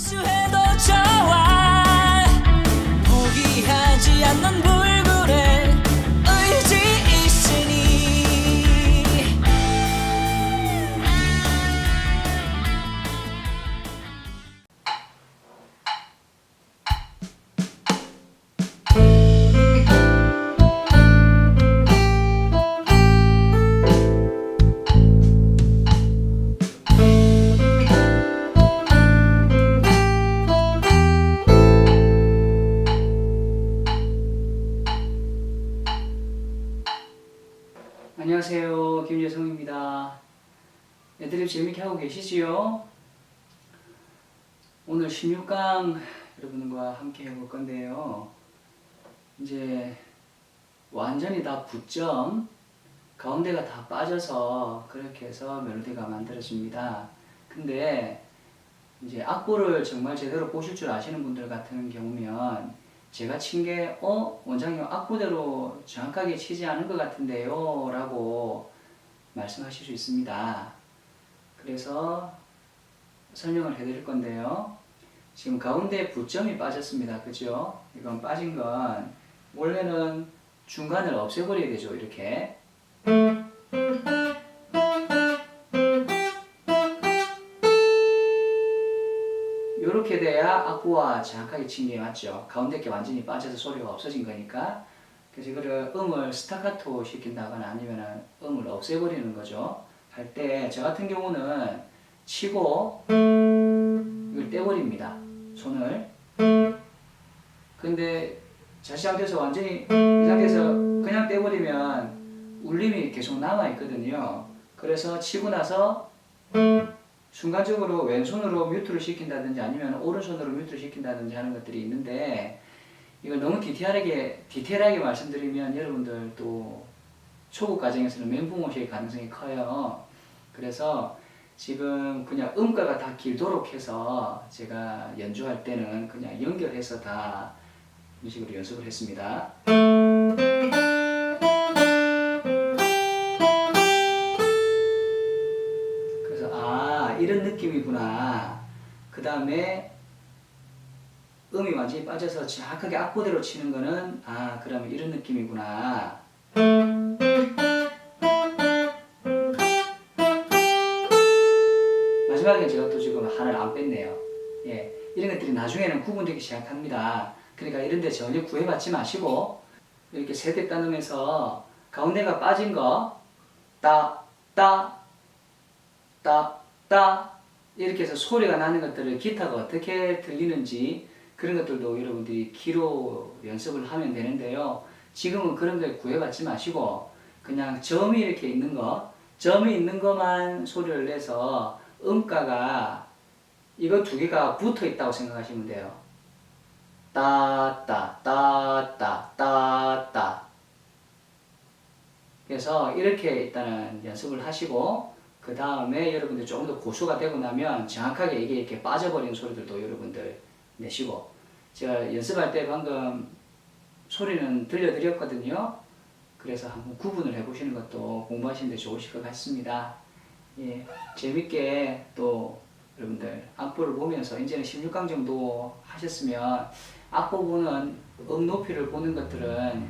실수해도 좋아 포기하지 않는 불굴의 의지 있으니 안녕하세요, 김재성입니다. 애드립 재밌게 하고 계시지요? 오늘 16강 여러분과 함께 해볼 건데요. 이제 완전히 다 붙점, 가운데가 다 빠져서 그렇게 해서 멜로디가 만들어집니다. 근데 이제 악보를 정말 제대로 보실 줄 아시는 분들 같은 경우면 제가 친 게 원장님 악보대로 정확하게 치지 않은 것 같은데요 라고 말씀하실 수 있습니다. 그래서 설명을 해드릴 건데요. 지금 가운데 붙점이 빠졌습니다. 그죠? 이건 빠진 건 원래는 중간을 없애버려야 되죠. 이렇게 이렇게 돼야 악보와 정확하게 친 게 맞죠. 가운데 게 완전히 빠져서 소리가 없어진 거니까. 그래서 이거를 음을 스타카토 시킨다거나 아니면 음을 없애버리는 거죠. 할 때 저 같은 경우는 치고 이걸 떼버립니다. 손을. 근데 저 상태에서 완전히 이 상태에서 그냥 떼버리면 울림이 계속 남아있거든요. 그래서 치고 나서 순간적으로 왼손으로 뮤트를 시킨다든지 아니면 오른손으로 뮤트를 시킨다든지 하는 것들이 있는데 이걸 너무 디테일하게 말씀드리면 여러분들 또 초보 과정에서는 멘붕 오실 가능성이 커요. 그래서 지금 그냥 음가가 다 길도록 해서 제가 연주할 때는 그냥 연결해서 다 이런 식으로 연습을 했습니다. 이런 느낌이구나. 그 다음에 음이 완전히 빠져서 정확하게 악보대로 치는 거는 그러면 이런 느낌이구나. 마지막에 제가 또 지금 하나를 안 뺐네요. 예, 이런 것들이 나중에는 구분되기 시작합니다. 그러니까 이런 데 전혀 구애받지 마시고 이렇게 세대 따누면서 가운데가 빠진 거 따, 따, 따, 따 이렇게 해서 소리가 나는 것들을 기타가 어떻게 들리는지 그런 것들도 여러분들이 귀로 연습을 하면 되는데요. 지금은 그런 걸 구애받지 마시고 그냥 점이 이렇게 있는 거, 점이 있는 것만 소리를 내서 음가가 이거 두 개가 붙어 있다고 생각하시면 돼요. 따, 따, 따, 따, 따, 따. 그래서 이렇게 일단은 연습을 하시고 그 다음에 여러분들 조금 더 고수가 되고 나면 정확하게 이게 이렇게 빠져버리는 소리들도 여러분들 내시고 제가 연습할 때 방금 소리는 들려드렸거든요. 그래서 한번 구분을 해보시는 것도 공부하시는 데 좋으실 것 같습니다. 예, 재밌게 또 여러분들 악보를 보면서 이제는 16강 정도 하셨으면 악보 보는 음 높이를 보는 것들은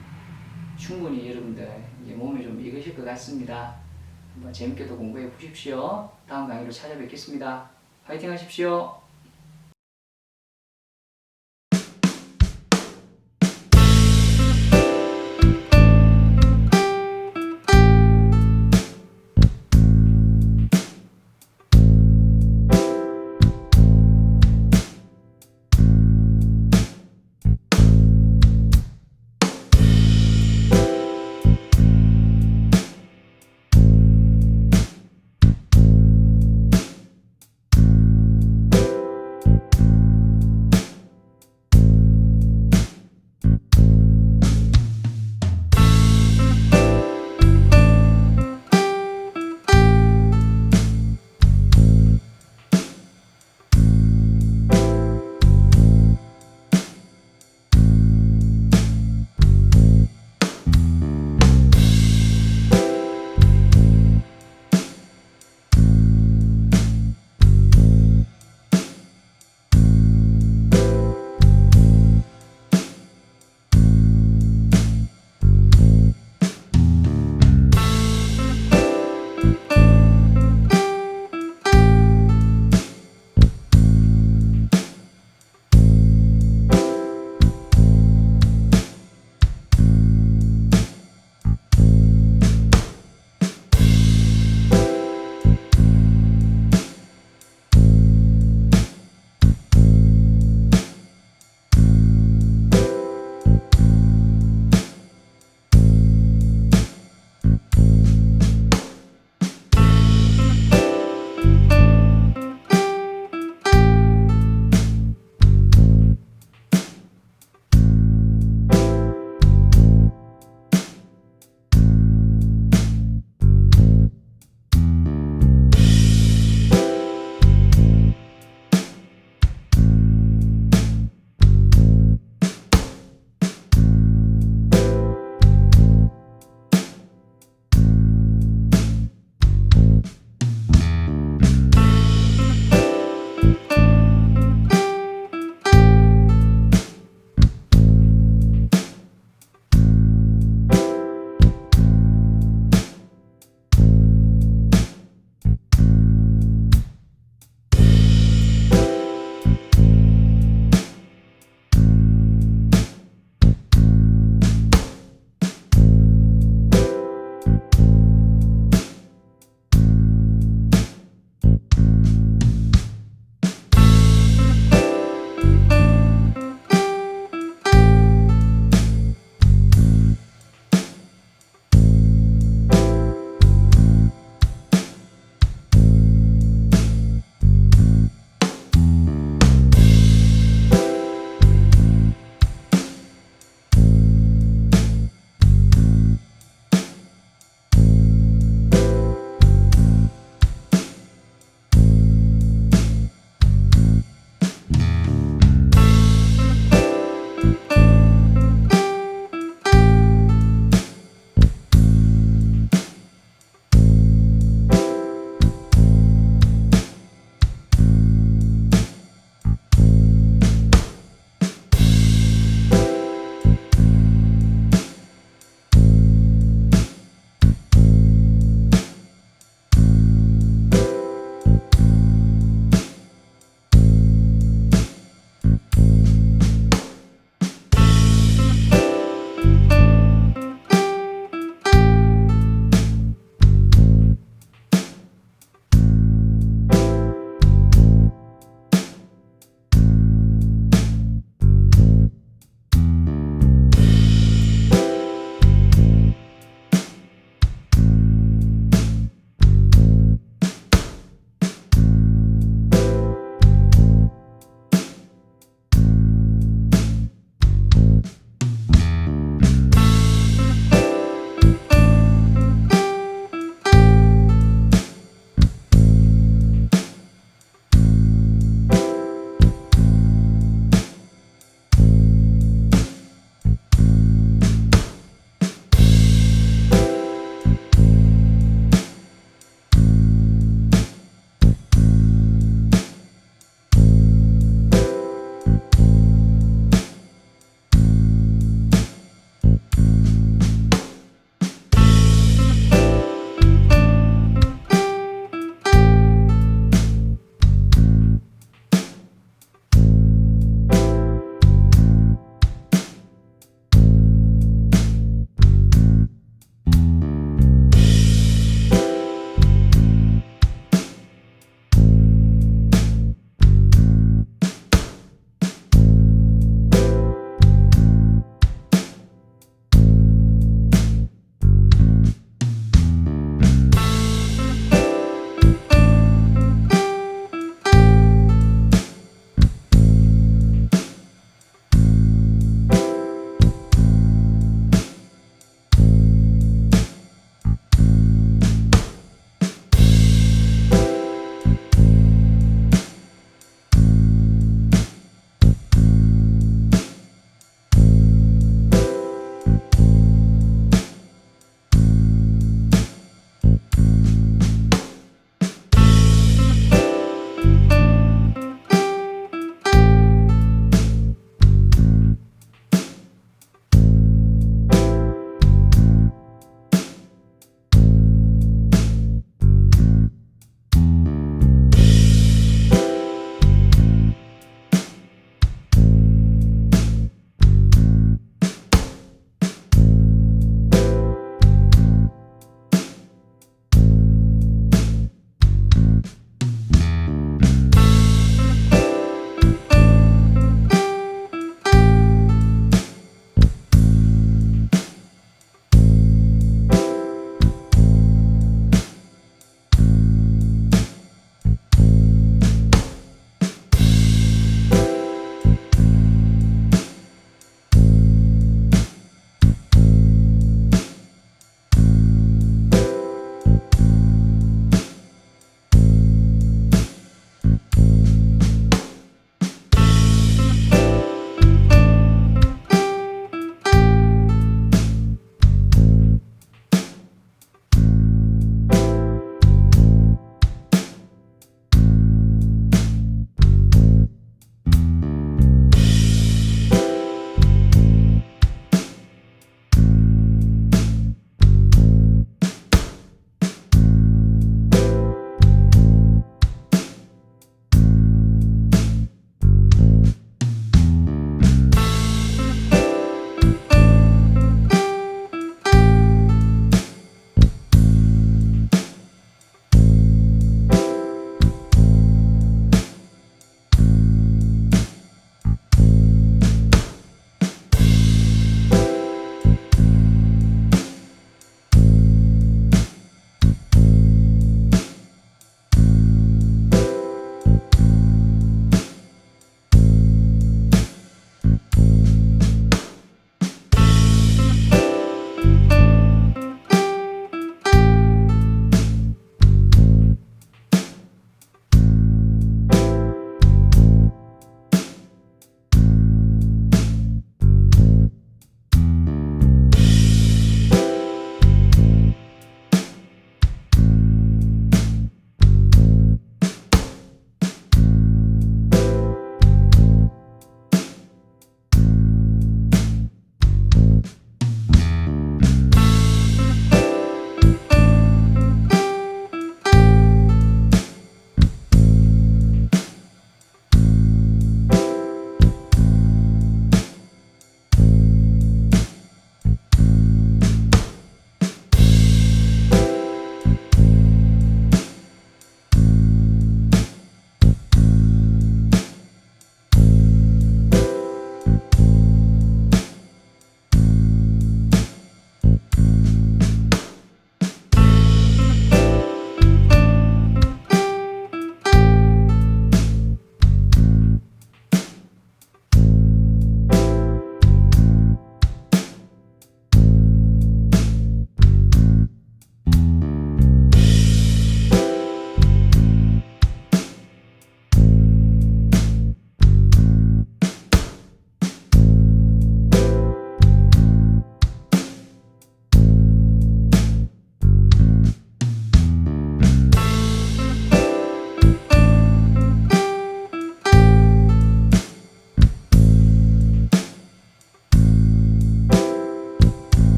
충분히 여러분들 몸에 좀 익으실 것 같습니다. 한번 재밌게 또 공부해 보십시오. 다음 강의로 찾아뵙겠습니다. 화이팅 하십시오.